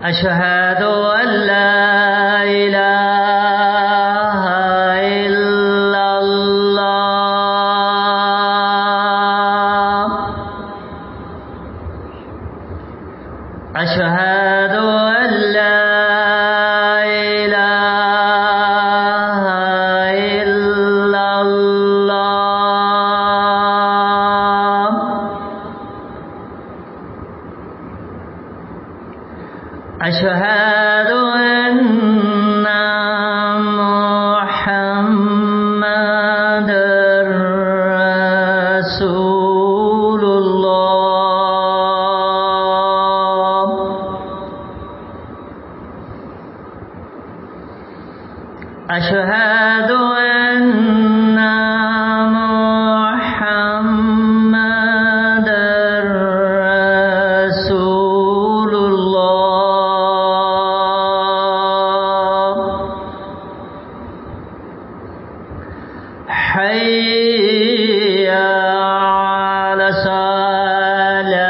أشهد أن لا إله إلا الله أشهد أن لا إله إلا الله أشهد أن محمد رسول الله أشهد أن محمد رسول الله حي على الصلاة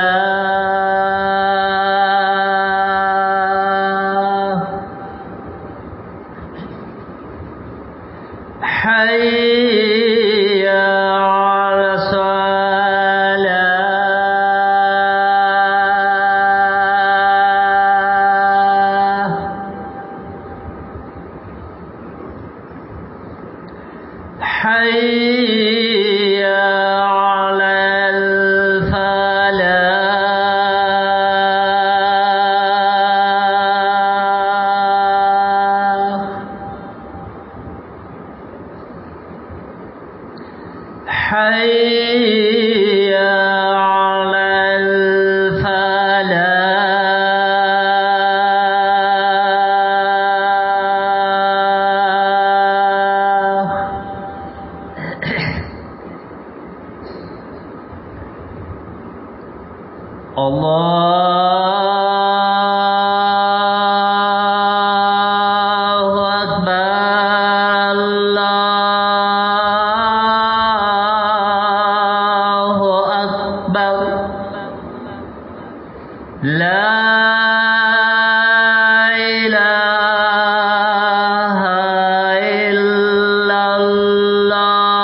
حي على الصلاة حي على الفلاح حي على الفلاح الله أكبر الله أكبر لا إله إلا الله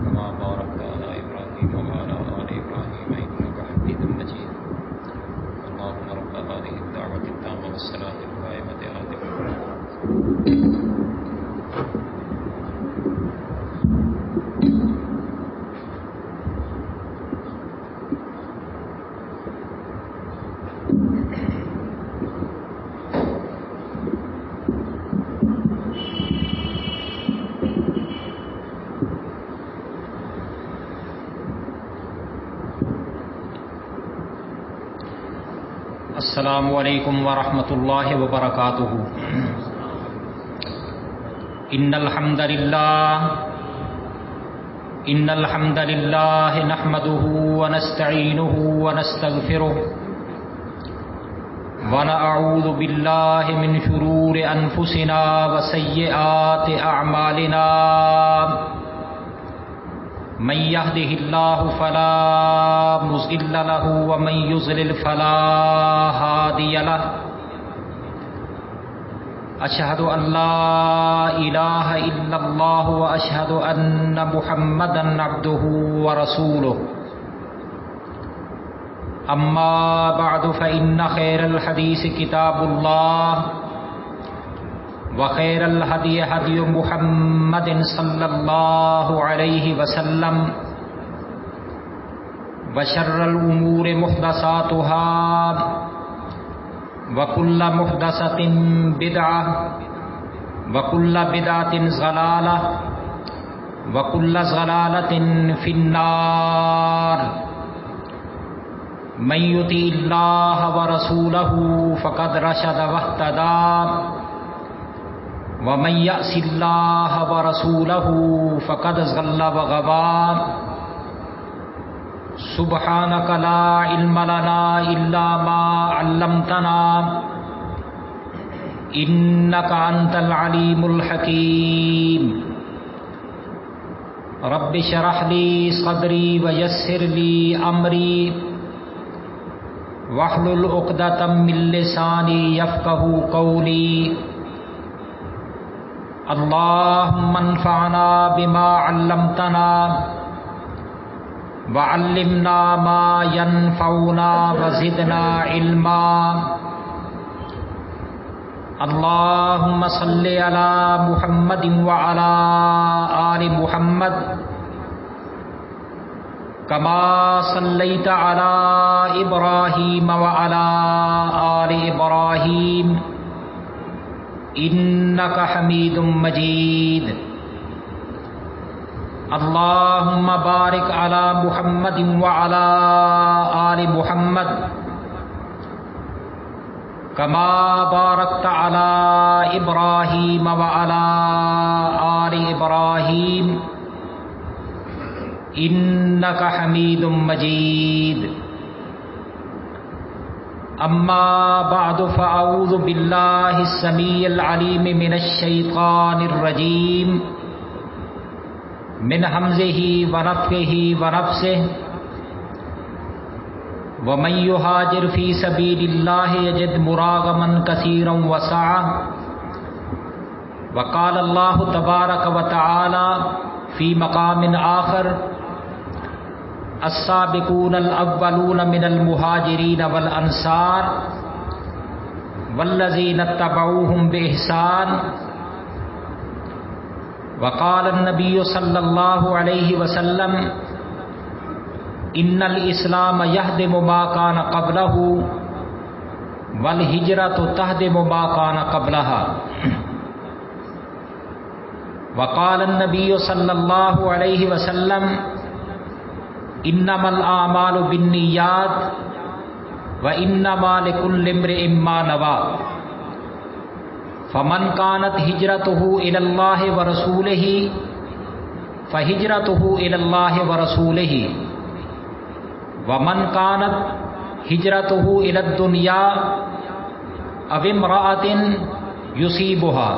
كما باركت على إبراهيم وعلى آل إبراهيم إنك حميد مجيد اللهم رب هذه الدعوة التامة والصلاة القائمة آت السلام علیکم ورحمۃ اللہ وبرکاتہ ان الحمد للہ نحمده ونستعینه ونستغفره ونعوذ باللہ من شرور انفسنا وسیئات اعمالنا من يهده الله فلا مضل له ومن يضلل فلا هادي له أشهد أن لا إله إلا الله وأشهد أن محمدا عبده ورسوله اما بعد فإن خير الحديث كتاب الله وخير الهدي هدي محمد صلى الله عليه وسلم وشر الأمور محدثاتها وكل محدثة بدعة وكل بدعة ضلالة وكل ضلالة في النار من يطع الله ورسوله فقد رشد واهتدى ومن يعص الله ورسوله فقد ضل وغوى سبحانك لا علم لنا إلا ما علمتنا إنك أنت العليم الحكيم رب اشرح لي صدري ويسر لي أمري واحلل عقدة من لساني يفقهوا قولي اللهم انفعنا بما علمتنا وعلمنا ما ينفعنا وزدنا علما اللهم صل على محمد وعلى آل محمد كما صليت على إبراهيم وعلى آل إبراهيم إنك حميد مجيد اللهم بارك على محمد وعلى آل محمد كما باركت على إبراهيم وعلى آل إبراهيم إنك حميد مجيد أما بعد فأعوذ بالله السميع العليم من الشيطان الرجيم من همزه ونفخه ونفسه ومن يهاجر في سبيل الله يجد مراغما كثيرا وسعة وقال الله تبارك وتعالى في مقام آخر السابقون الأولون من المهاجرين والأنصار والذين اتبعوهم بإحسان وقال النبي صلى الله عليه وسلم إن الإسلام يهدم ما كان قبله والهجرة تهدم ما كان قبلها وقال النبي صلى الله عليه وسلم انما الاعمال بالنیات وانما لكل امرئ ما نوى فمن كانت هجرته الى الله ورسوله فهجرته الى الله ورسوله ومن كانت هجرته الى الدنيا او امرأة يصيبها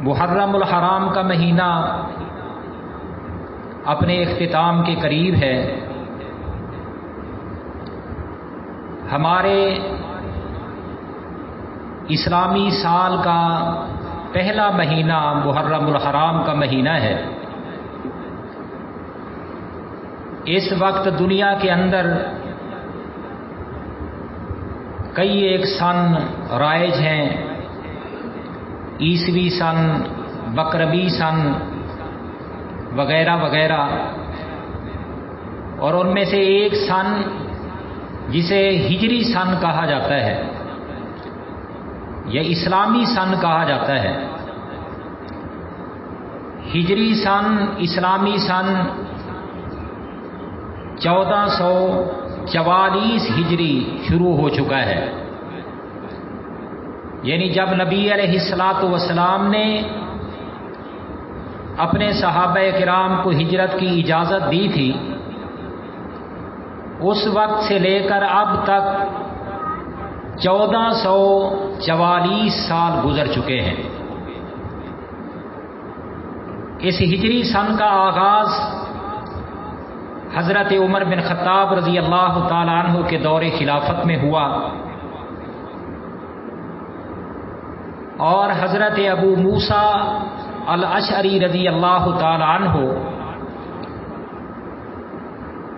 محرم الحرام کا مہینہ اپنے اختتام کے قریب ہے. ہمارے اسلامی سال کا پہلا مہینہ محرم الحرام کا مہینہ ہے. اس وقت دنیا کے اندر کئی ایک سن رائج ہیں، عیسوی سن، بقربی سن وغیرہ وغیرہ، اور ان میں سے ایک سن جسے ہجری سن کہا جاتا ہے یا اسلامی سن کہا جاتا ہے. ہجری سن، اسلامی سن 1444 ہجری شروع ہو چکا ہے. یعنی جب نبی علیہ الصلاۃ والسلام نے اپنے صحابہ کرام کو ہجرت کی اجازت دی تھی، اس وقت سے لے کر اب تک 1444 سال گزر چکے ہیں. اس ہجری سن کا آغاز حضرت عمر بن خطاب رضی اللہ تعالی عنہ کے دور خلافت میں ہوا، اور حضرت ابو موسیٰ الاشعری رضی اللہ تعالی عنہ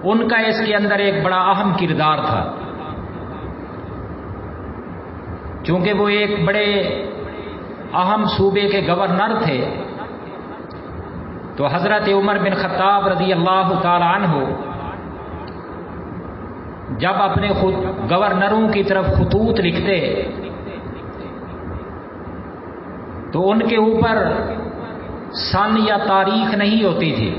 ان کا اس کے اندر ایک بڑا اہم کردار تھا، چونکہ وہ ایک بڑے اہم صوبے کے گورنر تھے۔ تو حضرت عمر بن خطاب رضی اللہ تعالی عنہ جب اپنے گورنروں کی طرف خطوط لکھتے تو ان کے اوپر سن یا تاریخ نہیں ہوتی تھی،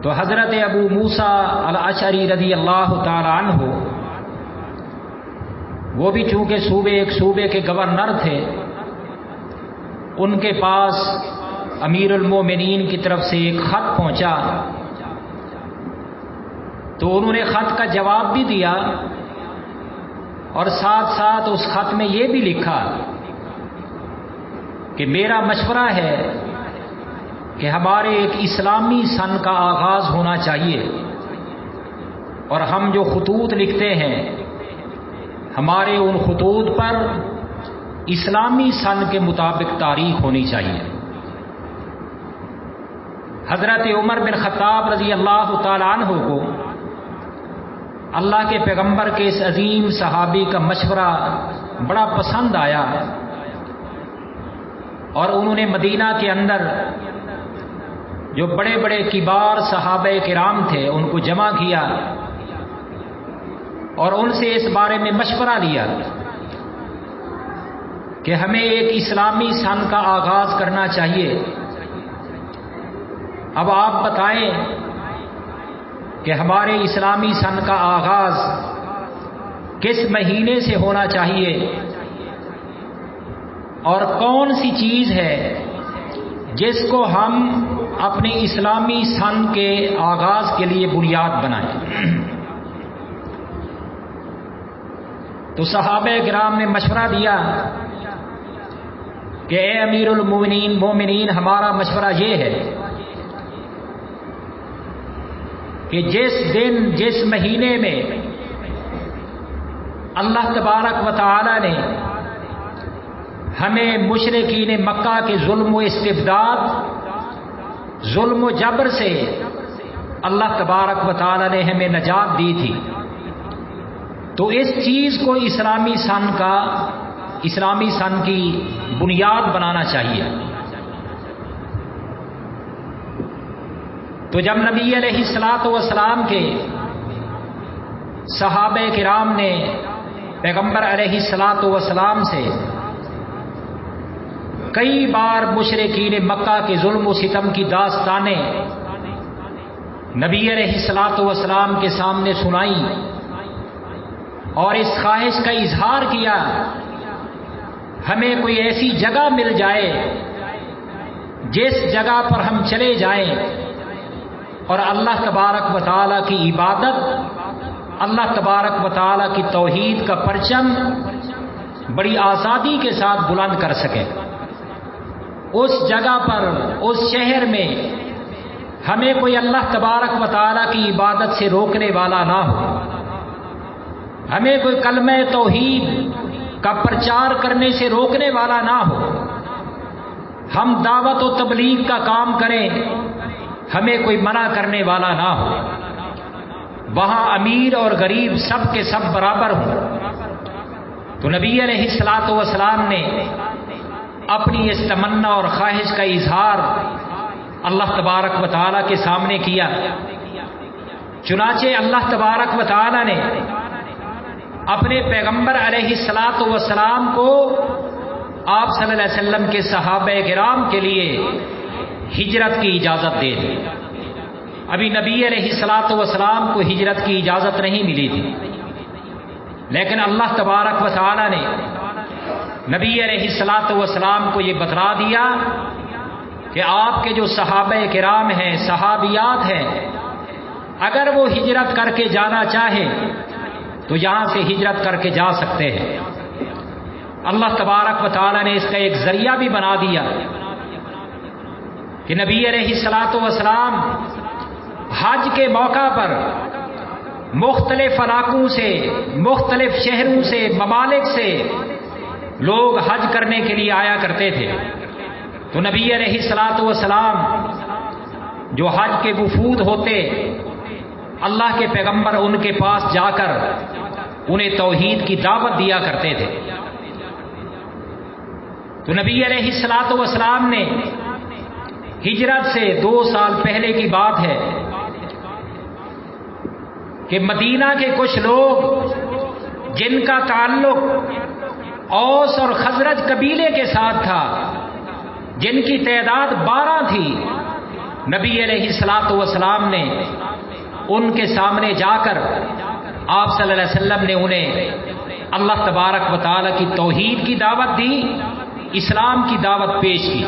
تو حضرت ابو موسیٰ الاشعری رضی اللہ تعالی عنہ وہ بھی چونکہ ایک صوبے کے گورنر تھے، ان کے پاس امیر المومنین کی طرف سے ایک خط پہنچا، تو انہوں نے خط کا جواب بھی دیا اور ساتھ ساتھ اس خط میں یہ بھی لکھا کہ میرا مشورہ ہے کہ ہمارے ایک اسلامی سن کا آغاز ہونا چاہیے، اور ہم جو خطوط لکھتے ہیں ہمارے ان خطوط پر اسلامی سن کے مطابق تاریخ ہونی چاہیے۔ حضرت عمر بن خطاب رضی اللہ تعالی عنہ کو اللہ کے پیغمبر کے اس عظیم صحابی کا مشورہ بڑا پسند آیا، اور انہوں نے مدینہ کے اندر جو بڑے بڑے کبار صحابہ کرام تھے ان کو جمع کیا اور ان سے اس بارے میں مشورہ لیا کہ ہمیں ایک اسلامی سن کا آغاز کرنا چاہیے۔ اب آپ بتائیں کہ ہمارے اسلامی سن کا آغاز کس مہینے سے ہونا چاہیے، اور کون سی چیز ہے جس کو ہم اپنے اسلامی سن کے آغاز کے لیے بنیاد بنائیں۔ تو صحابہ کرام نے مشورہ دیا کہ اے امیر المومنین ہمارا مشورہ یہ ہے کہ جس دن جس مہینے میں اللہ تبارک و تعالی نے ہمیں مشرکین مکہ کے ظلم و استبداد، ظلم و جبر سے اللہ تبارک و تعالی نے ہمیں نجات دی تھی، تو اس چیز کو اسلامی سن کی بنیاد بنانا چاہیے۔ تو جب نبی علیہ الصلوۃ والسلام کے صحابہ کرام نے پیغمبر علیہ الصلوۃ والسلام سے کئی بار مشرکین مکہ کے ظلم و ستم کی داستانیں نبی علیہ الصلوۃ والسلام کے سامنے سنائی اور اس خواہش کا اظہار کیا ہمیں کوئی ایسی جگہ مل جائے جس جگہ پر ہم چلے جائیں اور اللہ تبارک و تعالیٰ کی عبادت، اللہ تبارک و تعالیٰ کی توحید کا پرچم بڑی آزادی کے ساتھ بلند کر سکیں۔ اس جگہ پر، اس شہر میں ہمیں کوئی اللہ تبارک و تعالیٰ کی عبادت سے روکنے والا نہ ہو، ہمیں کوئی کلمہ توحید کا پرچار کرنے سے روکنے والا نہ ہو، ہم دعوت و تبلیغ کا کام کریں، ہمیں کوئی منع کرنے والا نہ ہو، وہاں امیر اور غریب سب کے سب برابر ہوں۔ تو نبی علیہ الصلوۃ والسلام نے اپنی اس تمنا اور خواہش کا اظہار اللہ تبارک و تعالیٰ کے سامنے کیا۔ چنانچہ اللہ تبارک و تعالیٰ نے اپنے پیغمبر علیہ الصلوۃ والسلام کو آپ صلی اللہ علیہ وسلم کے صحابہ کرام کے لیے ہجرت کی اجازت دے دی۔ ابھی نبی علیہ الصلوۃ والسلام کو ہجرت کی اجازت نہیں ملی تھی، لیکن اللہ تبارک و تعالی نے نبی علیہ الصلوۃ والسلام کو یہ بتلا دیا کہ آپ کے جو صحابہ کرام ہیں، صحابیات ہیں، اگر وہ ہجرت کر کے جانا چاہیں تو یہاں سے ہجرت کر کے جا سکتے ہیں۔ اللہ تبارک و تعالی نے اس کا ایک ذریعہ بھی بنا دیا کہ نبی علیہ الصلوۃ والسلام حج کے موقع پر مختلف علاقوں سے، مختلف شہروں سے، ممالک سے لوگ حج کرنے کے لیے آیا کرتے تھے۔ تو نبی علیہ الصلوۃ والسلام جو حج کے وفود ہوتے اللہ کے پیغمبر ان کے پاس جا کر انہیں توحید کی دعوت دیا کرتے تھے. تو نبی علیہ الصلوۃ والسلام نے ہجرت سے 2 سال پہلے کی بات ہے کہ مدینہ کے کچھ لوگ جن کا تعلق اوس اور خزرج قبیلے کے ساتھ تھا، جن کی تعداد 12 تھی، نبی علیہ الصلوۃ والسلام نے ان کے سامنے جا کر آپ صلی اللہ علیہ وسلم نے انہیں اللہ تبارک و تعالی کی توحید کی دعوت دی، اسلام کی دعوت پیش کی.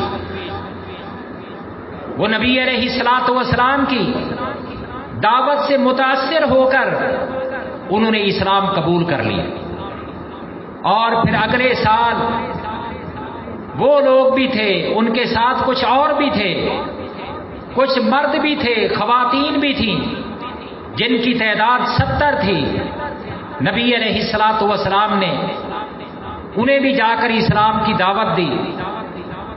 وہ نبی علیہ الصلوۃ والسلام کی دعوت سے متاثر ہو کر انہوں نے اسلام قبول کر لیا. اور پھر اگلے سال وہ لوگ بھی تھے، ان کے ساتھ کچھ اور بھی تھے، کچھ مرد بھی تھے، خواتین بھی تھیں، جن کی تعداد 70 تھی. نبی علیہ الصلوۃ والسلام نے انہیں بھی جا کر اسلام کی دعوت دی.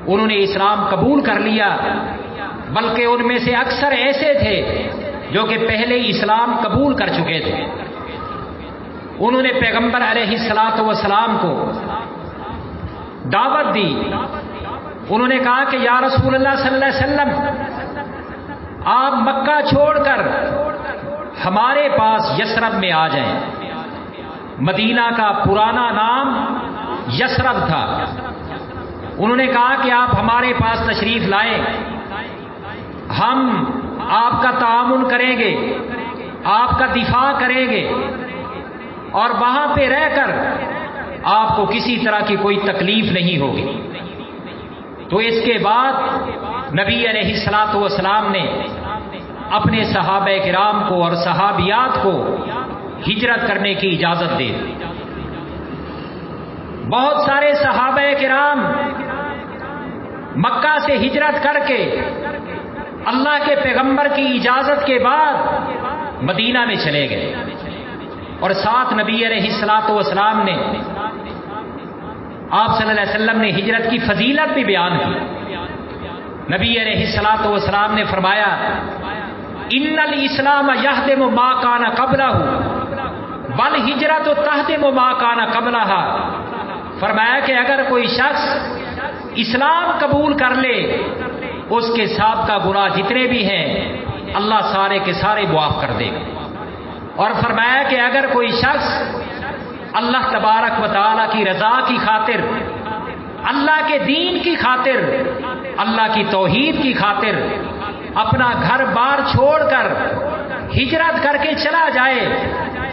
انہوں نے اسلام قبول کر لیا، بلکہ ان میں سے اکثر ایسے تھے جو کہ پہلے اسلام قبول کر چکے تھے. انہوں نے پیغمبر علیہ الصلوۃ والسلام کو دعوت دی. انہوں نے کہا کہ یا رسول اللہ صلی اللہ علیہ وسلم، آپ مکہ چھوڑ کر ہمارے پاس یثرب میں آ جائیں. مدینہ کا پرانا نام یثرب تھا. انہوں نے کہا کہ آپ ہمارے پاس تشریف لائیں، ہم آپ کا تعاون کریں گے، آپ کا دفاع کریں گے، اور وہاں پہ رہ کر آپ کو کسی طرح کی کوئی تکلیف نہیں ہوگی. تو اس کے بعد نبی علیہ الصلوۃ والسلام نے اپنے صحابہ کرام کو اور صحابیات کو ہجرت کرنے کی اجازت دے دی. بہت سارے صحابہ کرام مکہ سے ہجرت کر کے اللہ کے پیغمبر کی اجازت کے بعد مدینہ میں چلے گئے، اور ساتھ نبی علیہ الصلوۃ والسلام نے آپ صلی اللہ علیہ وسلم نے ہجرت کی فضیلت بھی بیان کی. نبی علیہ الصلوۃ والسلام نے فرمایا ان الاسلام یہدم ما کان قبلہ والہجرۃ تہدم ما کان قبلہا. فرمایا کہ اگر کوئی شخص اسلام قبول کر لے، اس کے سابقہ گناہ جتنے بھی ہیں اللہ سارے کے سارے معاف کر دے گا. اور فرمایا کہ اگر کوئی شخص اللہ تبارک و تعالی کی رضا کی خاطر، اللہ کے دین کی خاطر، اللہ کی توحید کی خاطر اپنا گھر بار چھوڑ کر ہجرت کر کے چلا جائے،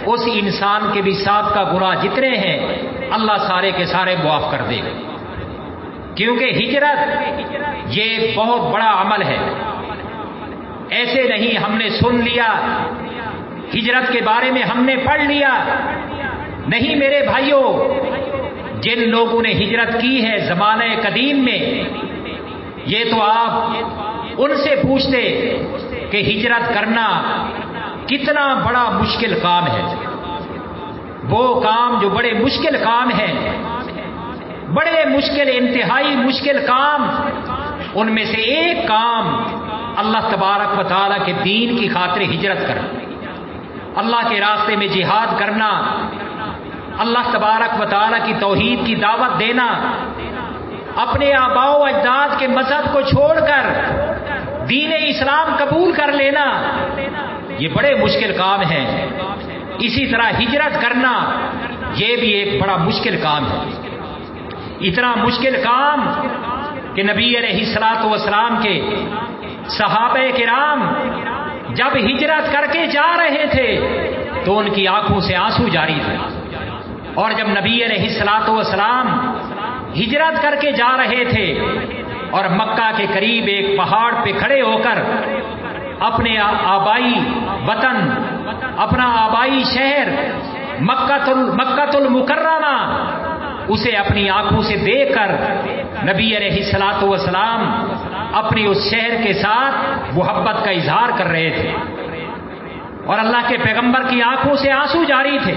اس انسان کے بھی سابقہ گناہ جتنے ہیں اللہ سارے کے سارے معاف کر دے گا. کیونکہ ہجرت یہ بہت بڑا عمل ہے. ایسے نہیں ہم نے سن لیا، ہجرت کے بارے میں ہم نے پڑھ لیا. نہیں میرے بھائیوں، جن لوگوں نے ہجرت کی ہے زمانہ قدیم میں، یہ تو آپ ان سے پوچھتے کہ ہجرت کرنا کتنا بڑا مشکل کام ہے. وہ کام جو بڑے مشکل کام ہیں، بڑے مشکل، انتہائی مشکل کام، ان میں سے ایک کام اللہ تبارک و تعالیٰ کے دین کی خاطر ہجرت کرنا، اللہ کے راستے میں جہاد کرنا، اللہ تبارک و تعالیٰ کی توحید کی دعوت دینا، اپنے آباء و اجداد کے مذہب کو چھوڑ کر دین اسلام قبول کر لینا، یہ بڑے مشکل کام ہیں. اسی طرح ہجرت کرنا یہ بھی ایک بڑا مشکل کام ہے. اتنا مشکل کام کہ نبی علیہ الصلوۃ والسلام کے صحابہ کرام جب ہجرت کر کے جا رہے تھے تو ان کی آنکھوں سے آنسو جاری تھے. اور جب نبی علیہ الصلوۃ والسلام ہجرت کر کے جا رہے تھے اور مکہ کے قریب ایک پہاڑ پہ کھڑے ہو کر اپنے آبائی وطن، اپنا آبائی شہر مکہ المکرمہ اسے اپنی آنکھوں سے دیکھ کر نبی علیہ الصلوۃ والسلام اپنی اس شہر کے ساتھ محبت کا اظہار کر رہے تھے، اور اللہ کے پیغمبر کی آنکھوں سے آنسو جاری تھے.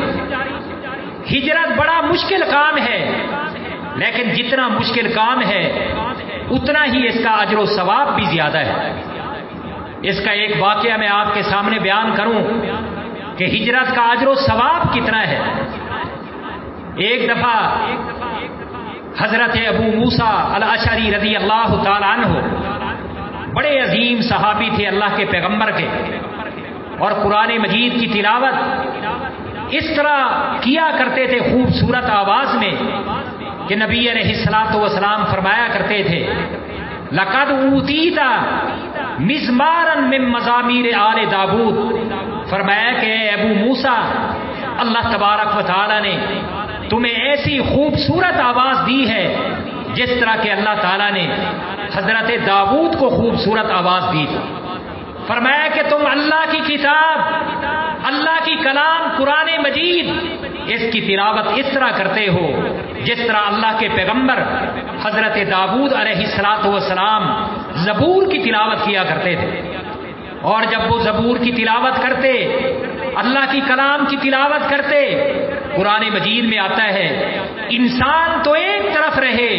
ہجرت بڑا مشکل کام ہے، لیکن جتنا مشکل کام ہے اتنا ہی اس کا اجر و ثواب بھی زیادہ ہے. اس کا ایک واقعہ میں آپ کے سامنے بیان کروں کہ ہجرت کا اجر و ثواب کتنا ہے۔ ایک دفعہ حضرت ابو موسیٰ الاشعری رضی اللہ تعالی عنہ بڑے عظیم صحابی تھے اللہ کے پیغمبر کے، اور قرآن مجید کی تلاوت اس طرح کیا کرتے تھے خوبصورت آواز میں کہ نبی علیہ الصلوۃ والسلام فرمایا کرتے تھے لقد اوتیت مزمارا من مزامیر آل داؤد، فرمایا کہ اے ابو موسیٰ اللہ تبارک و تعالی نے تمہیں ایسی خوبصورت آواز دی ہے جس طرح کہ اللہ تعالیٰ نے حضرت داؤد کو خوبصورت آواز دی تھی۔ فرمایا کہ تم اللہ کی کتاب، اللہ کی کلام قرآن مجید، اس کی تلاوت اس طرح کرتے ہو جس طرح اللہ کے پیغمبر حضرت داؤد علیہ الصلوۃ والسلام زبور کی تلاوت کیا کرتے تھے۔ اور جب وہ زبور کی تلاوت کرتے، اللہ کی کلام کی تلاوت کرتے، قرآن مجید میں آتا ہے انسان تو ایک طرف رہے،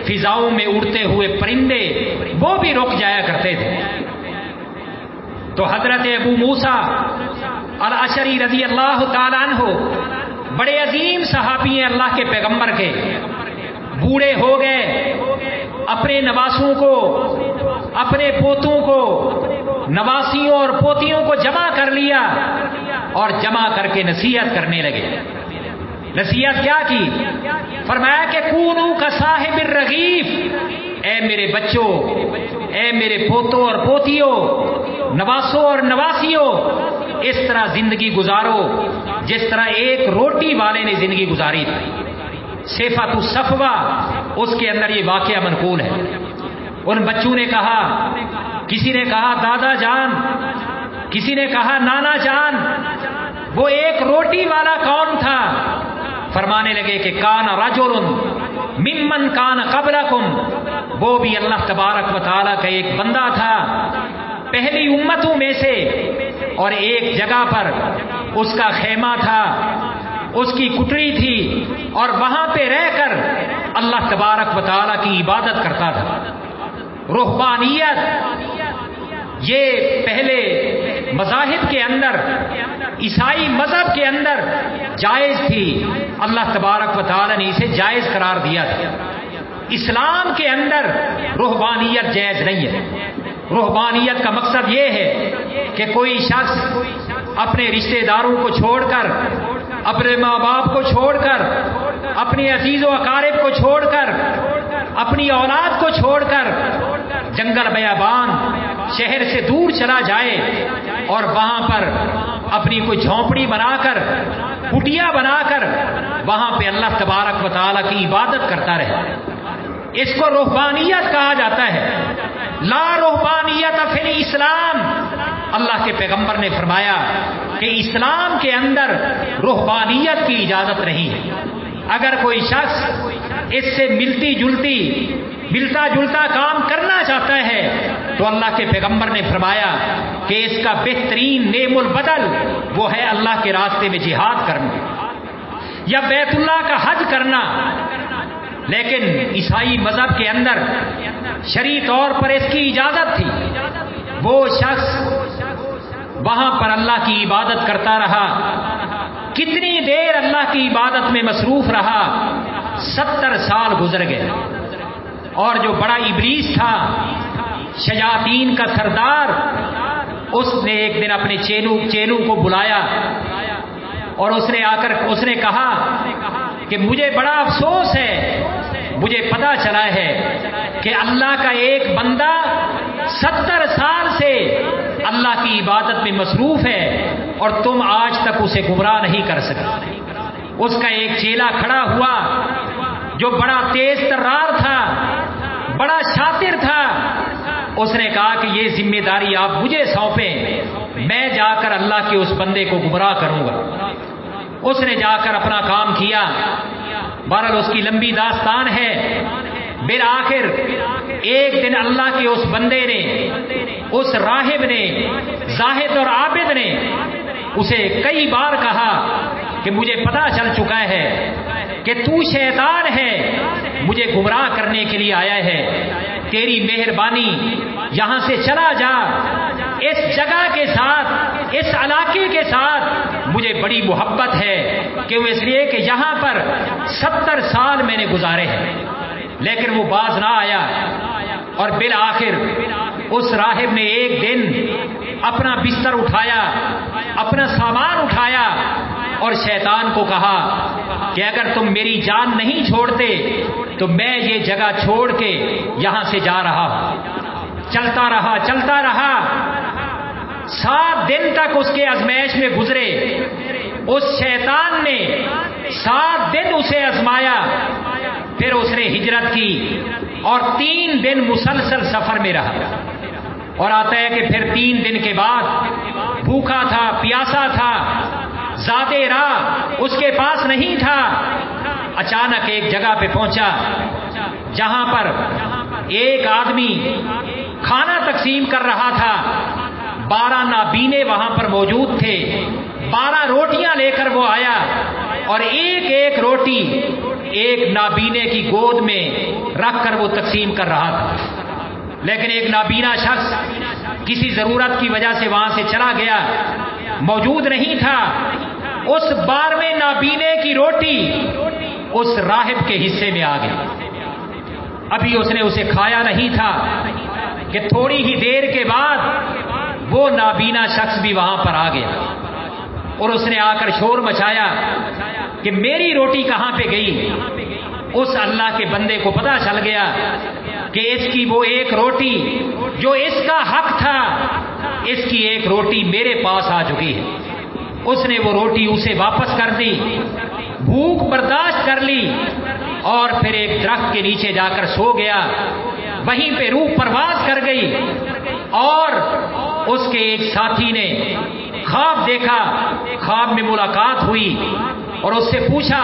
فضاؤں میں اڑتے ہوئے پرندے وہ بھی رک جایا کرتے تھے۔ تو حضرت ابو موسیٰ الاشعری رضی اللہ تعالیٰ عنہ بڑے عظیم صحابی ہیں اللہ کے پیغمبر کے، بوڑھے ہو گئے، اپنے نواسوں کو، اپنے پوتوں کو، نواسیوں اور پوتیوں کو جمع کر لیا اور جمع کر کے نصیحت کرنے لگے۔ نصیحت کیا کی؟ فرمایا کہ کونوا کصاحب الرغیف، اے میرے بچوں، اے میرے پوتوں اور پوتیوں، نواسوں اور نواسیوں، اس طرح زندگی گزارو جس طرح ایک روٹی والے نے زندگی گزاری تھی۔ صفۃ الصفوہ اس کے اندر یہ واقعہ منقول ہے۔ ان بچوں نے کہا، کسی نے کہا دادا جان، کسی نے کہا نانا جان، وہ ایک روٹی والا کون تھا؟ فرمانے لگے کہ کان رجل ممن کان قبلکم، وہ بھی اللہ تبارک و تعالیٰ کا ایک بندہ تھا پہلی امتوں میں سے، اور ایک جگہ پر اس کا خیمہ تھا، اس کی کٹڑی تھی، اور وہاں پہ رہ کر اللہ تبارک و تعالیٰ کی عبادت کرتا تھا۔ رہبانیت یہ پہلے مذاہب کے اندر، عیسائی مذہب کے اندر جائز تھی، اللہ تبارک و تعالیٰ نے اسے جائز قرار دیا تھا۔ اسلام کے اندر رہبانیت جائز نہیں ہے۔ رہبانیت کا مقصد یہ ہے کہ کوئی شخص اپنے رشتہ داروں کو چھوڑ کر، اپنے ماں باپ کو چھوڑ کر، اپنے عزیز و اقارب کو چھوڑ کر، اپنی اولاد کو چھوڑ کر جنگل بیابان شہر سے دور چلا جائے اور وہاں پر اپنی کوئی جھونپڑی بنا کر، کٹیا بنا کر وہاں پہ اللہ تبارک و تعالیٰ کی عبادت کرتا رہے، اس کو رہبانیت کہا جاتا ہے۔ لا رہبانیت فی الاسلام، اللہ کے پیغمبر نے فرمایا کہ اسلام کے اندر رہبانیت کی اجازت نہیں ہے۔ اگر کوئی شخص اس سے ملتا جلتا کام کرنا چاہتا ہے تو اللہ کے پیغمبر نے فرمایا کہ اس کا بہترین نعم البدل وہ ہے اللہ کے راستے میں جہاد کرنا یا بیت اللہ کا حج کرنا۔ لیکن عیسائی مذہب کے اندر شرعی طور پر اس کی اجازت تھی۔ وہ شخص وہاں پر اللہ کی عبادت کرتا رہا، کتنی دیر اللہ کی عبادت میں مصروف رہا، 70 سال گزر گئے، اور جو بڑا ابلیس تھا، شیاطین کا سردار، اس نے ایک دن اپنے چیلوں کو بلایا اور اس نے کہا کہ مجھے بڑا افسوس ہے، مجھے پتا چلا ہے کہ اللہ کا ایک بندہ 70 سال سے اللہ کی عبادت میں مصروف ہے اور تم آج تک اسے گمراہ نہیں کر سکے۔ اس کا ایک چیلا کھڑا ہوا جو بڑا تیز ترار تھا، بڑا شاطر تھا، اس نے کہا کہ یہ ذمہ داری آپ مجھے سونپیں، میں جا کر اللہ کے اس بندے کو گمراہ کروں گا۔ اس نے جا کر اپنا کام کیا، بہرحال اس کی لمبی داستان ہے۔ بالآخر ایک دن اللہ کے اس بندے نے، اس راہب نے، زاہد اور عابد نے اسے کئی بار کہا کہ مجھے پتا چل چکا ہے کہ تو شیطان ہے، مجھے گمراہ کرنے کے لیے آیا ہے، تیری مہربانی یہاں سے چلا جا، اس جگہ کے ساتھ، اس علاقے کے ساتھ مجھے بڑی محبت ہے، کیوں؟ اس لیے کہ یہاں پر 70 سال میں نے گزارے ہیں، لیکن وہ باز نہ آیا۔ اور بالآخر اس راہب نے ایک دن اپنا بستر اٹھایا، اپنا سامان اٹھایا اور شیطان کو کہا کہ اگر تم میری جان نہیں چھوڑتے تو میں یہ جگہ چھوڑ کے یہاں سے جا رہا ہوں۔ چلتا رہا 7 دن تک اس کے آزمائش میں گزرے۔ اس شیطان نے 7 دن اسے آزمایا، پھر اس نے ہجرت کی اور 3 دن مسلسل سفر میں رہا۔ اور آتا ہے کہ پھر 3 دن کے بعد بھوکا تھا، پیاسا تھا، زاد راہ اس کے پاس نہیں تھا۔ اچانک ایک جگہ پہ پہنچا جہاں پر ایک آدمی کھانا تقسیم کر رہا تھا۔ 12 نابینے وہاں پر موجود تھے۔ 12 روٹیاں لے کر وہ آیا اور ایک ایک روٹی ایک نابینے کی گود میں رکھ کر وہ تقسیم کر رہا تھا۔ لیکن ایک نابینا شخص کسی ضرورت کی وجہ سے وہاں سے چلا گیا، موجود نہیں تھا۔ اس 12ویں نابینے کی روٹی اس راہب کے حصے میں آ گئی۔ ابھی اس نے اسے کھایا نہیں تھا کہ تھوڑی ہی دیر کے بعد وہ نابینا شخص بھی وہاں پر آ گیا اور اس نے آ کر شور مچایا کہ میری روٹی کہاں پہ گئی۔ اس اللہ کے بندے کو پتہ چل گیا کہ اس کی وہ ایک روٹی جو اس کا حق تھا، اس کی ایک روٹی میرے پاس آ چکی ہے۔ اس نے وہ روٹی اسے واپس کر دی، بھوک برداشت کر لی اور پھر ایک درخت کے نیچے جا کر سو گیا۔ وہیں پہ روح پرواز کر گئی اور اس کے ایک ساتھی نے خواب دیکھا، خواب میں ملاقات ہوئی اور اس سے پوچھا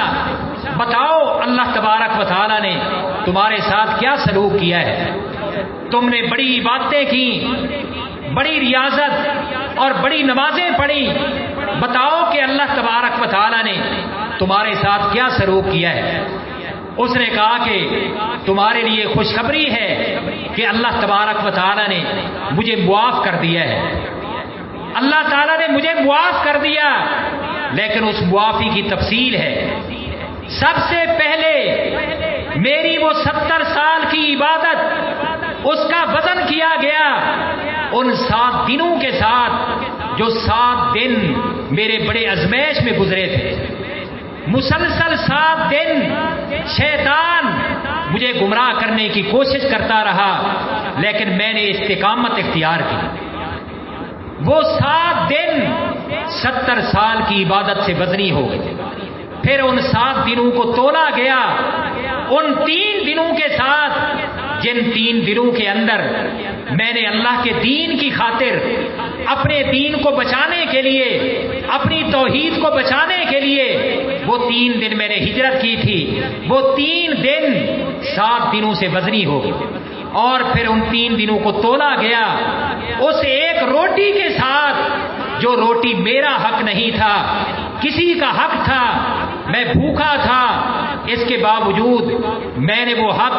بتاؤ اللہ تبارک و تعالیٰ نے تمہارے ساتھ کیا سلوک کیا ہے؟ تم نے بڑی عبادتیں کی، بڑی ریاضت اور بڑی نمازیں پڑھی، بتاؤ کہ اللہ تبارک و تعالیٰ نے تمہارے ساتھ کیا سلوک کیا ہے؟ اس نے کہا کہ تمہارے لیے خوشخبری ہے کہ اللہ تبارک و تعالیٰ نے مجھے معاف کر دیا ہے۔ اللہ تعالیٰ نے مجھے معاف کر دیا، لیکن اس معافی کی تفصیل ہے۔ سب سے پہلے میری وہ 70 سال کی عبادت، اس کا وزن کیا گیا ان 7 دنوں کے ساتھ جو 7 دن میرے بڑے آزمائش میں گزرے تھے۔ مسلسل 7 دن شیطان مجھے گمراہ کرنے کی کوشش کرتا رہا، لیکن میں نے استقامت اختیار کی۔ وہ 7 دن 70 سال کی عبادت سے وزنی ہو گئے۔ پھر ان 7 دنوں کو تولا گیا ان 3 دنوں کے ساتھ، جن 3 دنوں کے اندر میں نے اللہ کے دین کی خاطر اپنے دین کو بچانے کے لیے، اپنی توحید کو بچانے کے لیے وہ 3 دن میں نے ہجرت کی تھی۔ وہ 3 دن 7 دنوں سے وزنی ہو گئی اور پھر ان 3 دنوں کو تولا گیا اس ایک روٹی کے ساتھ جو روٹی میرا حق نہیں تھا، کسی کا حق تھا۔ میں بھوکا تھا، اس کے باوجود میں نے وہ حق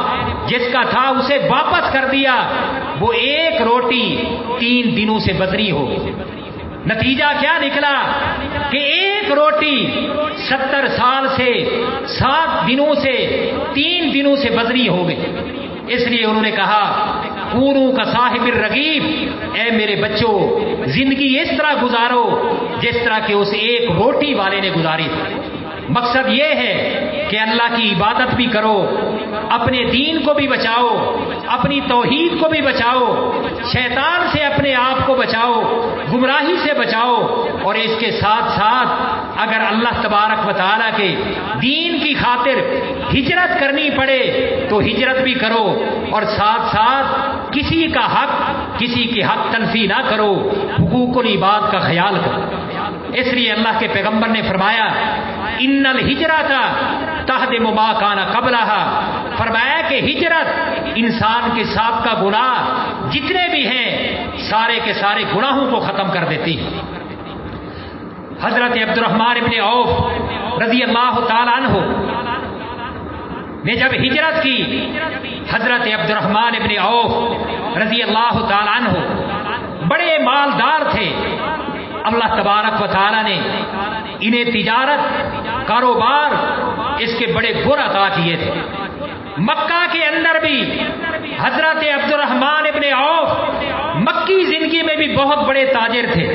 جس کا تھا اسے واپس کر دیا۔ وہ ایک روٹی 3 دنوں سے وزنی ہو گئی۔ نتیجہ کیا نکلا کہ ایک روٹی 70 سال سے 7 دنوں سے 3 دنوں سے وزنی ہو گئی۔ اس لیے انہوں نے کہا کونوا کا صاحب الرغیب، اے میرے بچوں زندگی اس طرح گزارو جس طرح کہ اس ایک روٹی والے نے گزاری تھی۔ مقصد یہ ہے کہ اللہ کی عبادت بھی کرو، اپنے دین کو بھی بچاؤ، اپنی توحید کو بھی بچاؤ، شیطان سے اپنے آپ کو بچاؤ، گمراہی سے بچاؤ، اور اس کے ساتھ ساتھ اگر اللہ تبارک و تعالیٰ کے دین کی خاطر ہجرت کرنی پڑے تو ہجرت بھی کرو، اور ساتھ ساتھ کسی کا حق، کسی کے حق تلفی نہ کرو، حقوق العباد کا خیال کرو۔ اس لیے اللہ کے پیغمبر نے فرمایا ان الہجرۃ تہدم ما کان قبلھا، فرمایا کہ ہجرت انسان کے سابقہ گناہ جتنے بھی ہیں سارے کے سارے گناہوں کو ختم کر دیتی ہے۔ حضرت عبد الرحمن ابن عوف رضی اللہ تعالیٰ عنہ نے جب ہجرت کی، حضرت عبد الرحمن ابن عوف رضی اللہ تعالیٰ عنہ بڑے مالدار تھے. اللہ تبارک و تعالی نے انہیں تجارت، کاروبار اس کے بڑے گر عطا کیے تھے. مکہ کے اندر بھی حضرت عبد الرحمن ابن عوف مکی زندگی میں بھی بہت بڑے تاجر تھے،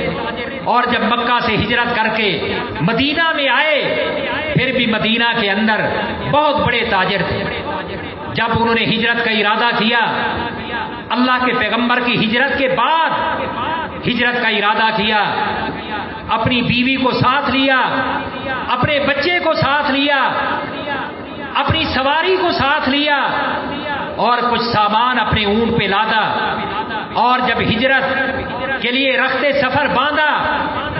اور جب مکہ سے ہجرت کر کے مدینہ میں آئے پھر بھی مدینہ کے اندر بہت بڑے تاجر تھے. جب انہوں نے ہجرت کا ارادہ کیا، اللہ کے پیغمبر کی ہجرت کے بعد ہجرت کا ارادہ کیا، اپنی بیوی کو ساتھ لیا، اپنے بچے کو ساتھ لیا، اپنی سواری کو ساتھ لیا اور کچھ سامان اپنے اونٹ پہ لادا، اور جب ہجرت کے لیے رخت سفر باندھا،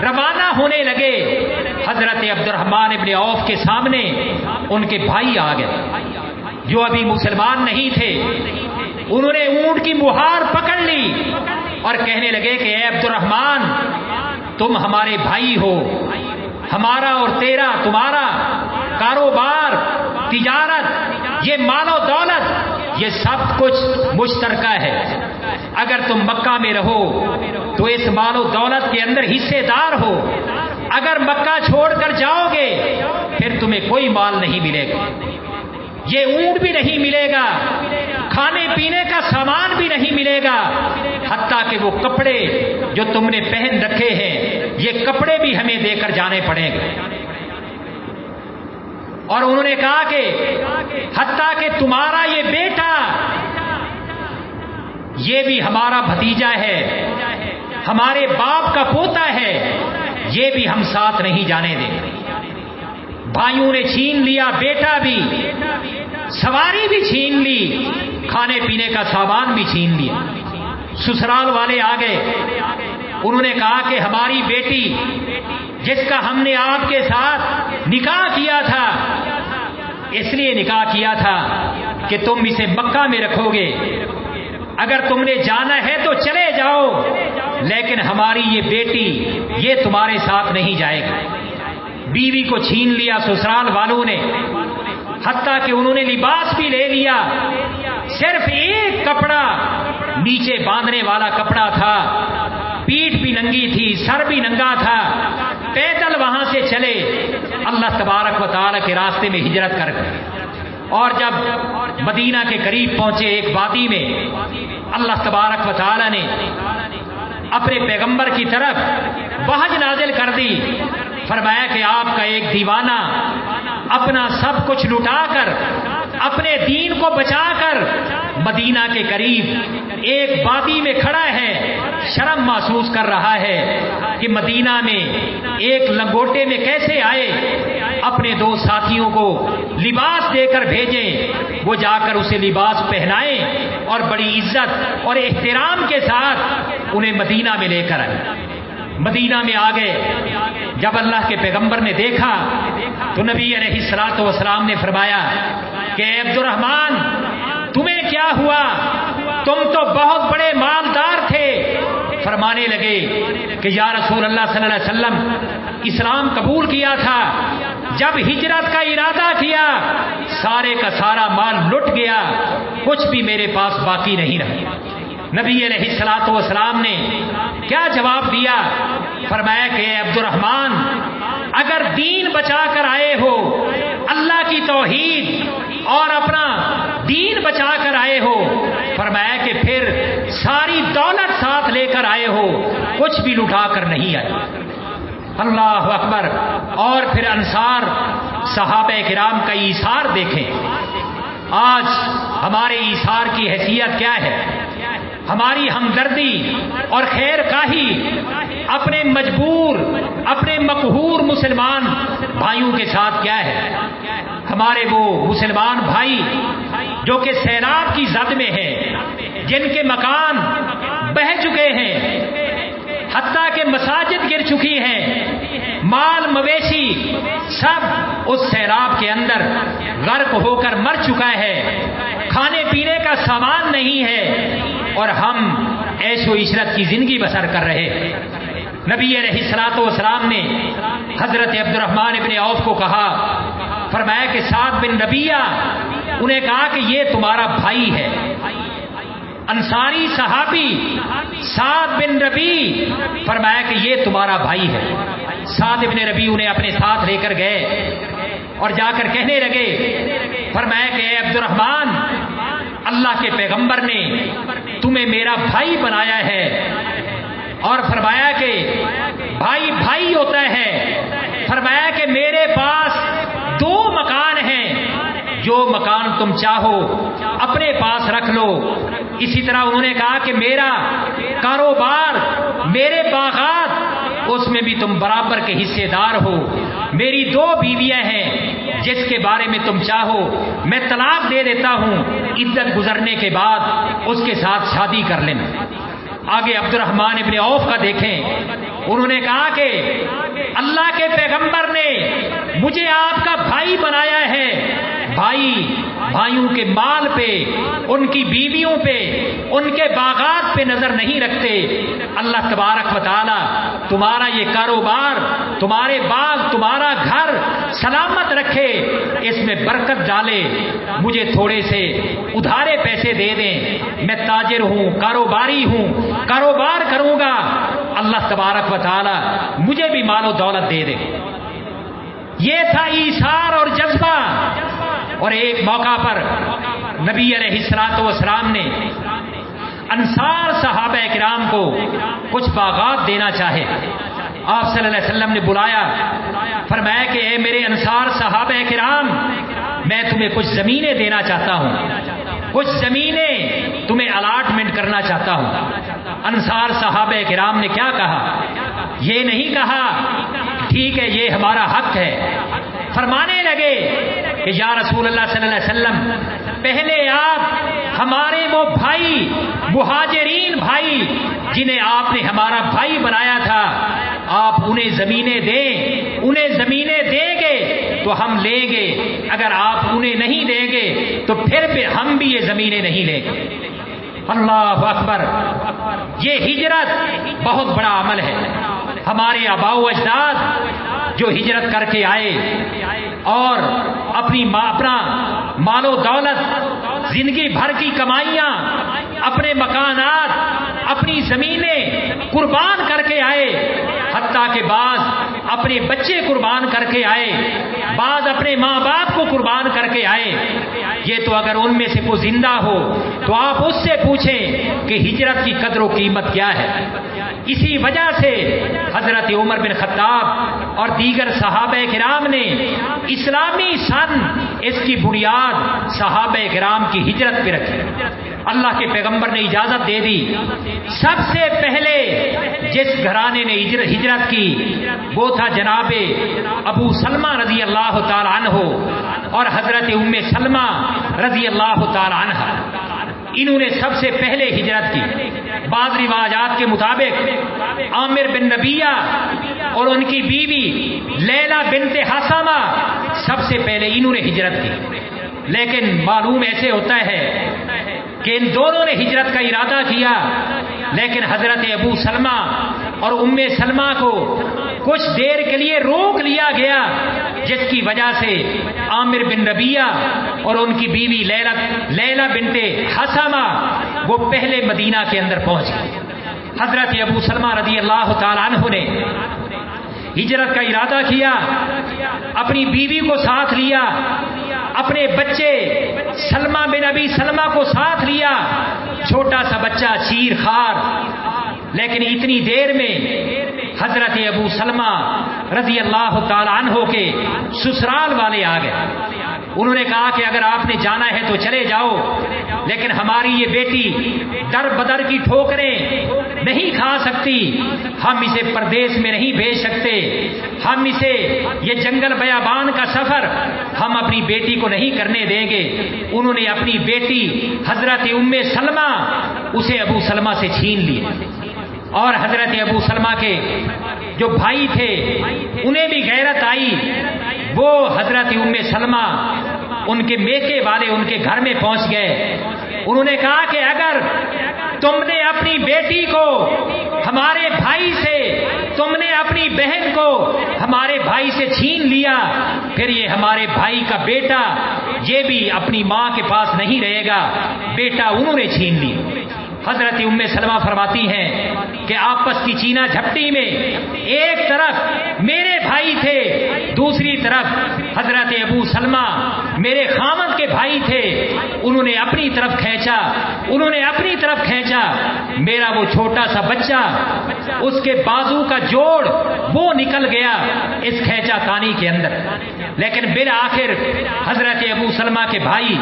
روانہ ہونے لگے، حضرت عبد الرحمن ابن عوف کے سامنے ان کے بھائی آ گئے جو ابھی مسلمان نہیں تھے. انہوں نے اونٹ کی مہار پکڑ لی اور کہنے لگے کہ اے عبد الرحمن، تم ہمارے بھائی ہو، ہمارا اور تیرا، تمہارا کاروبار، تجارت، یہ مال و دولت، یہ سب کچھ مشترکہ ہے. اگر تم مکہ میں رہو تو اس مال و دولت کے اندر حصے دار ہو. اگر مکہ چھوڑ کر جاؤ گے پھر تمہیں کوئی مال نہیں ملے گا، یہ اونٹ بھی نہیں ملے گا، کھانے پینے کا سامان بھی نہیں ملے گا، حتیٰ کہ وہ کپڑے جو تم نے پہن رکھے ہیں یہ کپڑے بھی ہمیں دے کر جانے پڑیں گے. اور انہوں نے کہا کہ حتیٰ کہ تمہارا یہ بیٹا، یہ بھی ہمارا بھتیجا ہے، ہمارے باپ کا پوتا ہے، یہ بھی ہم ساتھ نہیں جانے دیں. بھائیوں نے چھین لیا، بیٹا بھی، سواری بھی چھین لی، کھانے پینے کا سامان بھی چھین لیا. سسرال والے آ گئے، انہوں نے کہا کہ ہماری بیٹی جس کا ہم نے آپ کے ساتھ نکاح کیا تھا، اس لیے نکاح کیا تھا کہ تم اسے مکہ میں رکھو گے، اگر تم نے جانا ہے تو چلے جاؤ، لیکن ہماری یہ بیٹی یہ تمہارے ساتھ نہیں جائے گی. بیوی کو چھین لیا سسرال والوں نے، حتیٰ کہ انہوں نے لباس بھی لے لیا، صرف ایک کپڑا نیچے باندھنے والا کپڑا تھا، پیٹھ بھی ننگی تھی، سر بھی ننگا تھا. پیدل وہاں سے چلے اللہ تبارک و تعالی کے راستے میں ہجرت کر گئے. اور جب مدینہ کے قریب پہنچے ایک وادی میں، اللہ تبارک و تعالی نے اپنے پیغمبر کی طرف وحی نازل کر دی. فرمایا کہ آپ کا ایک دیوانہ اپنا سب کچھ لٹا کر، اپنے دین کو بچا کر مدینہ کے قریب ایک وادی میں کھڑا ہے، شرم محسوس کر رہا ہے کہ مدینہ میں ایک لنگوٹے میں کیسے آئے. اپنے دو ساتھیوں کو لباس دے کر بھیجیں، وہ جا کر اسے لباس پہنائیں اور بڑی عزت اور احترام کے ساتھ انہیں مدینہ میں لے کر آئے. مدینہ میں آ گئے. جب اللہ کے پیغمبر نے دیکھا تو نبی علیہ الصلوۃ والسلام نے فرمایا کہ اے عبد الرحمن، تمہیں کیا ہوا؟ تم تو بہت بڑے مالدار تھے. فرمانے لگے کہ یا رسول اللہ صلی اللہ علیہ وسلم، اسلام قبول کیا تھا، جب ہجرت کا ارادہ کیا سارے کا سارا مال لٹ گیا، کچھ بھی میرے پاس باقی نہیں رہا. نبی علیہ الصلوۃ والسلام نے کیا جواب دیا؟ فرمایا کہ اے عبد الرحمن، اگر دین بچا کر آئے ہو، اللہ کی توحید اور اپنا دین بچا کر آئے ہو، فرمایا کہ پھر ساری دولت ساتھ لے کر آئے ہو، کچھ بھی لٹا کر نہیں آئے. اللہ اکبر. اور پھر انصار صحابہ کرام کا ایثار دیکھیں. آج ہمارے ایثار کی حیثیت کیا ہے؟ ہماری ہمدردی اور خیر خواہی اپنے مجبور، اپنے مقہور مسلمان بھائیوں کے ساتھ کیا ہے؟ ہمارے وہ مسلمان بھائی جو کہ سیلاب کی زد میں ہیں، جن کے مکان بہہ چکے ہیں، حتیٰ کہ مساجد گر چکی ہیں، مال مویشی سب اس سیلاب کے اندر غرق ہو کر مر چکا ہے، کھانے پینے کا سامان نہیں ہے، اور ہم عیش و عشرت کی زندگی بسر کر رہے ہیں. نبی علیہ الصلوۃ والسلام نے حضرت عبد الرحمن ابن عوف کو کہا، فرمایا کہ سعد بن ربیعہ، انہیں کہا کہ یہ تمہارا بھائی ہے. انصاری صحابی سعد بن ربی فرمایا کہ یہ تمہارا بھائی ہے. سعد بن ربی انہیں اپنے ساتھ لے کر گئے اور جا کر کہنے لگے، فرمایا کہ اے عبد الرحمن، اللہ کے پیغمبر نے تمہیں میرا بھائی بنایا ہے، اور فرمایا کہ بھائی بھائی ہوتا ہے. فرمایا کہ میرے پاس 2 مکان ہیں، جو مکان تم چاہو اپنے پاس رکھ لو. اسی طرح انہوں نے کہا کہ میرا کاروبار، میرے باغات، اس میں بھی تم برابر کے حصے دار ہو. میری 2 بیویاں ہیں، جس کے بارے میں تم چاہو میں طلاق دے دیتا ہوں، عدت گزرنے کے بعد اس کے ساتھ شادی کر لینا. آگے عبد الرحمن ابن عوف کا دیکھیں، انہوں نے کہا کہ اللہ کے پیغمبر نے مجھے آپ کا بھائی بنایا ہے. بھائیوں کے مال پہ، ان کی بیویوں پہ، ان کے باغات پہ نظر نہیں رکھتے. اللہ تبارک و تعالی تمہارا یہ کاروبار، تمہارے باغ، تمہارا گھر سلامت رکھے، اس میں برکت ڈالے. مجھے تھوڑے سے ادھارے پیسے دے دیں، میں تاجر ہوں، کاروباری ہوں، کاروبار کروں گا، اللہ تبارک و تعالی مجھے بھی مال و دولت دے دے. یہ تھا ایثار اور جذبہ. اور ایک موقع پر نبی علیہ الصلوۃ والسلام نے انصار صحابہ کرام کو کچھ باغات دینا چاہے. آپ صلی اللہ علیہ وسلم نے بلایا، فرمایا کہ اے میرے انصار صحابہ کرام، میں تمہیں کچھ زمینیں دینا چاہتا ہوں، کچھ زمینیں تمہیں الاٹمنٹ کرنا چاہتا ہوں. انصار صحابہ کرام نے کیا کہا؟ یہ نہیں کہا ٹھیک ہے یہ ہمارا حق ہے. فرمانے لگے کہ یا رسول اللہ صلی اللہ علیہ وسلم، پہلے آپ ہمارے وہ بھائی، مہاجرین بھائی جنہیں آپ نے ہمارا بھائی بنایا تھا، آپ انہیں زمینیں دیں. انہیں زمینیں دیں گے تو ہم لیں گے، اگر آپ انہیں نہیں دیں گے تو پھر بھی ہم بھی یہ زمینیں نہیں لیں گے. اللہ اکبر. یہ ہجرت بہت بڑا عمل ہے. ہمارے آباء و اجداد جو ہجرت کر کے آئے اور اپنا مال و دولت، زندگی بھر کی کمائیاں، اپنے مکانات، اپنی زمینیں قربان کر کے آئے، حتیٰ کہ بعض اپنے بچے قربان کر کے آئے، بعض اپنے ماں باپ کو قربان کر کے آئے. یہ تو اگر ان میں سے کوئی زندہ ہو تو آپ اس سے پوچھیں کہ ہجرت کی قدر و قیمت کیا ہے. اسی وجہ سے حضرت عمر بن خطاب اور دیگر صحابہ کرام نے اسلامی سن، اس کی بنیاد صحابہ کرام کی ہجرت پہ رکھی. اللہ کے پیغمبر نے اجازت دے دی. سب سے پہلے جس گھرانے نے ہجرت کی وہ تھا جناب ابو سلمہ رضی اللہ تعالی عنہ اور حضرت ام سلمہ رضی اللہ تعالی عنہ. انہوں نے سب سے پہلے ہجرت کی. بعض روایات کے مطابق عامر بن ربیعہ اور ان کی بیوی لیلہ بنت حسامہ سب سے پہلے انہوں نے ہجرت کی. لیکن معلوم ایسے ہوتا ہے کہ ان دونوں نے ہجرت کا ارادہ کیا، لیکن حضرت ابو سلمہ اور ام سلمہ کو کچھ دیر کے لیے روک لیا گیا، جس کی وجہ سے عامر بن ربیعہ اور ان کی بیوی لیلہ بنت حسامہ وہ پہلے مدینہ کے اندر پہنچ گئے. حضرت ابو سلمہ رضی اللہ تعالی عنہ نے ہجرت کا ارادہ کیا، اپنی بیوی کو ساتھ لیا، اپنے بچے سلمہ بن ابی سلمہ کو ساتھ لیا، چھوٹا سا بچہ چیر خار. لیکن اتنی دیر میں حضرت ابو سلمہ رضی اللہ تعالی عنہ کے سسرال والے آ گئے. انہوں نے کہا کہ اگر آپ نے جانا ہے تو چلے جاؤ، لیکن ہماری یہ بیٹی در بدر کی ٹھوکریں نہیں کھا سکتی، ہم اسے پردیس میں نہیں بھیج سکتے، ہم اسے یہ جنگل بیابان کا سفر ہم اپنی بیٹی کو نہیں کرنے دیں گے. انہوں نے اپنی بیٹی حضرت ام سلمہ اسے ابو سلمہ سے چھین لی، اور حضرت ابو سلمہ کے جو بھائی تھے انہیں بھی غیرت آئی. وہ حضرت ام سلمہ ان کے میکے والے ان کے گھر میں پہنچ گئے. انہوں نے کہا کہ اگر تم نے اپنی بیٹی کو ہمارے بھائی سے، تم نے اپنی بہن کو ہمارے بھائی سے چھین لیا، پھر یہ ہمارے بھائی کا بیٹا یہ بھی اپنی ماں کے پاس نہیں رہے گا. بیٹا انہوں نے چھین لی. حضرت ام سلمہ فرماتی ہیں کہ آپس کی چینا جھپٹی میں ایک طرف میرے بھائی تھے، دوسری طرف حضرت ابو سلمہ میرے خامد کے بھائی تھے، انہوں نے اپنی طرف کھینچا، میرا وہ چھوٹا سا بچہ، اس کے بازو کا جوڑ وہ نکل گیا اس کھینچا تانی کے اندر، لیکن بالآخر حضرت ابو سلمہ کے بھائی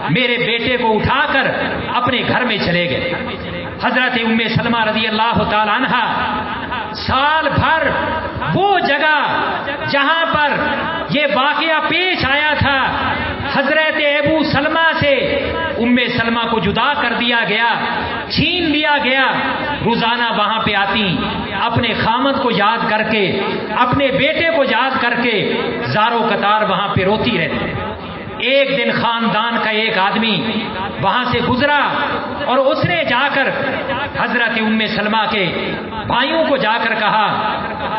میرے بیٹے کو اٹھا کر اپنے گھر میں چلے گئے۔ حضرت ام سلمہ رضی اللہ تعالی عنہا سال بھر وہ جگہ جہاں پر یہ واقعہ پیش آیا تھا، حضرت ابو سلمہ سے ام سلمہ کو جدا کر دیا گیا، چھین لیا گیا، روزانہ وہاں پہ آتی، اپنے خامد کو یاد کر کے، اپنے بیٹے کو یاد کر کے زارو قطار وہاں پہ روتی رہتی۔ ایک دن خاندان کا ایک آدمی وہاں سے گزرا اور اس نے جا کر حضرت ام سلمہ کے بھائیوں کو جا کر کہا،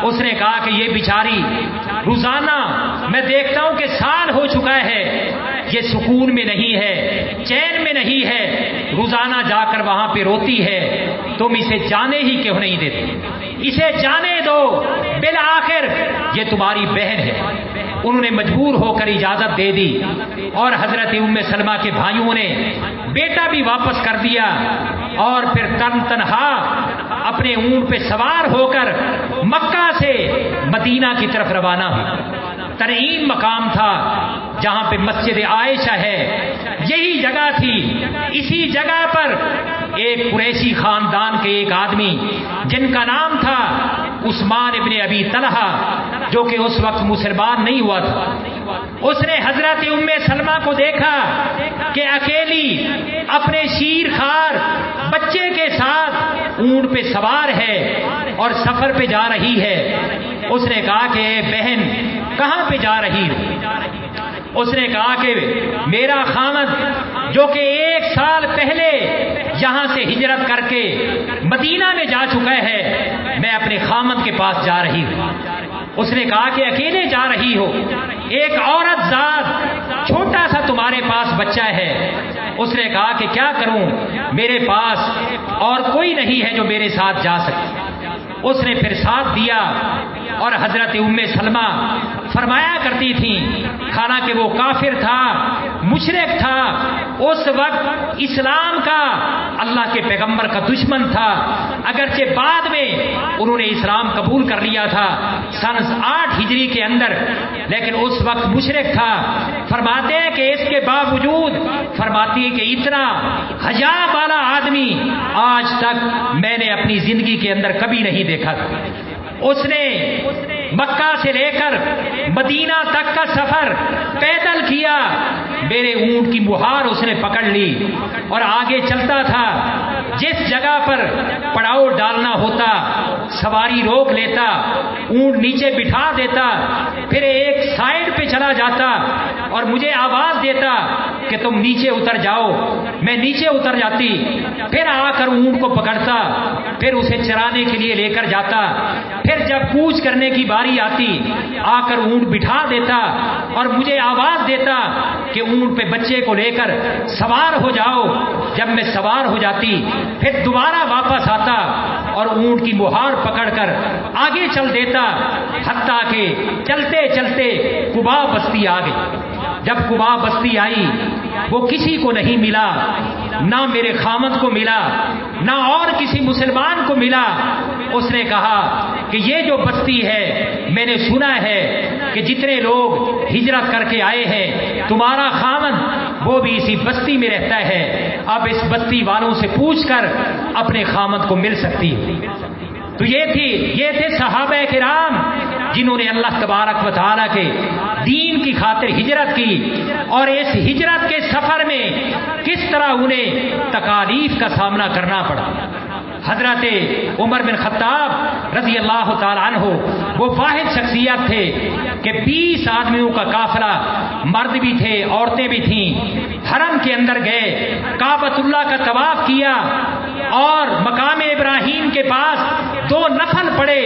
اس نے کہا کہ یہ بیچاری روزانہ میں دیکھتا ہوں کہ سال ہو چکا ہے، یہ سکون میں نہیں ہے، چین میں نہیں ہے، روزانہ جا کر وہاں پہ روتی ہے، تم اسے جانے ہی کیوں نہیں دیتے؟ اسے جانے دو، بالآخر یہ تمہاری بہن ہے۔ انہوں نے مجبور ہو کر اجازت دے دی اور حضرت ام سلمہ کے بھائیوں نے بیٹا بھی واپس کر دیا اور پھر تنہا اپنے اونٹ پہ سوار ہو کر مکہ سے مدینہ کی طرف روانہ ہوئی۔ ترعیم مقام تھا جہاں پہ مسجد عائشہ ہے، یہی جگہ تھی۔ اسی جگہ پر ایک قریشی خاندان کے ایک آدمی جن کا نام تھا عثمان ابن ابی طلحہ، جو کہ اس وقت مسلمان نہیں ہوا تھا، اس نے حضرت ام سلمہ کو دیکھا کہ اکیلی اپنے شیر خوار بچے کے ساتھ اونٹ پہ سوار ہے اور سفر پہ جا رہی ہے۔ اس نے کہا کہ اے بہن کہاں پہ جا رہی ہو؟ اس نے کہا کہ میرا خامد جو کہ 1 سال پہلے یہاں سے ہجرت کر کے مدینہ میں جا چکا ہے، میں اپنے خامد کے پاس جا رہی ہوں۔ اس نے کہا کہ اکیلے جا رہی ہو، ایک عورت ذات چھوٹا سا تمہارے پاس بچہ ہے۔ اس نے کہا کہ کیا کروں، میرے پاس اور کوئی نہیں ہے جو میرے ساتھ جا سکے۔ اس نے پھر ساتھ دیا اور حضرت ام سلمہ فرمایا کرتی تھیں، حالانکہ وہ کافر تھا، مشرک تھا، اس وقت اسلام کا، اللہ کے پیغمبر کا دشمن تھا، اگرچہ بعد میں انہوں نے اسلام قبول کر لیا تھا سن 8 ہجری کے اندر، لیکن اس وقت مشرک تھا۔ فرماتے ہیں کہ اس کے باوجود فرماتی ہے کہ اتنا حیا والا آدمی آج تک میں نے اپنی زندگی کے اندر کبھی نہیں دیکھا تھا۔ اس نے مکہ سے لے کر مدینہ تک کا سفر پیدل کیا، میرے اونٹ کی مہار اس نے پکڑ لی اور آگے چلتا تھا۔ جس جگہ پر پڑاؤ ڈالنا ہوتا سواری روک لیتا، اونٹ نیچے بٹھا دیتا، پھر ایک سائیڈ پہ چلا جاتا اور مجھے آواز دیتا کہ تم نیچے اتر جاؤ، میں نیچے اتر جاتی، پھر آ کر اونٹ کو پکڑتا، پھر اسے چرانے کے لیے لے کر جاتا، پھر جب کوچ کرنے کی باری آتی آ کر اونٹ بٹھا دیتا اور مجھے آواز دیتا کہ اونٹ پہ بچے کو لے کر سوار ہو جاؤ۔ جب میں سوار ہو جاتی پھر دوبارہ واپس آتا اور اونٹ کی مہار پکڑ کر آگے چل دیتا، حتیٰ کہ چلتے چلتے قبا بستی آ گئی۔ جب قبا بستی آئی وہ کسی کو نہیں ملا، نہ میرے خامد کو ملا، نہ اور کسی مسلمان کو ملا۔ اس نے کہا کہ یہ جو بستی ہے میں نے سنا ہے کہ جتنے لوگ ہجرت کر کے آئے ہیں تمہارا خامد وہ بھی اسی بستی میں رہتا ہے، اب اس بستی والوں سے پوچھ کر اپنے خامد کو مل سکتی ہے۔ تو یہ تھے صحابہ کرام جنہوں نے اللہ تبارک و تعالیٰ کے دین کی خاطر ہجرت کی، اور اس ہجرت کے سفر میں کس طرح انہیں تکالیف کا سامنا کرنا پڑا۔ حضرت عمر بن خطاب رضی اللہ تعالی عنہ وہ واحد شخصیت تھے کہ 20 آدمیوں کا قافلہ، مرد بھی تھے عورتیں بھی تھیں، حرم کے اندر گئے، کعبۃ اللہ کا طواف کیا اور مقام ابراہیم کے پاس 2 نفل پڑے۔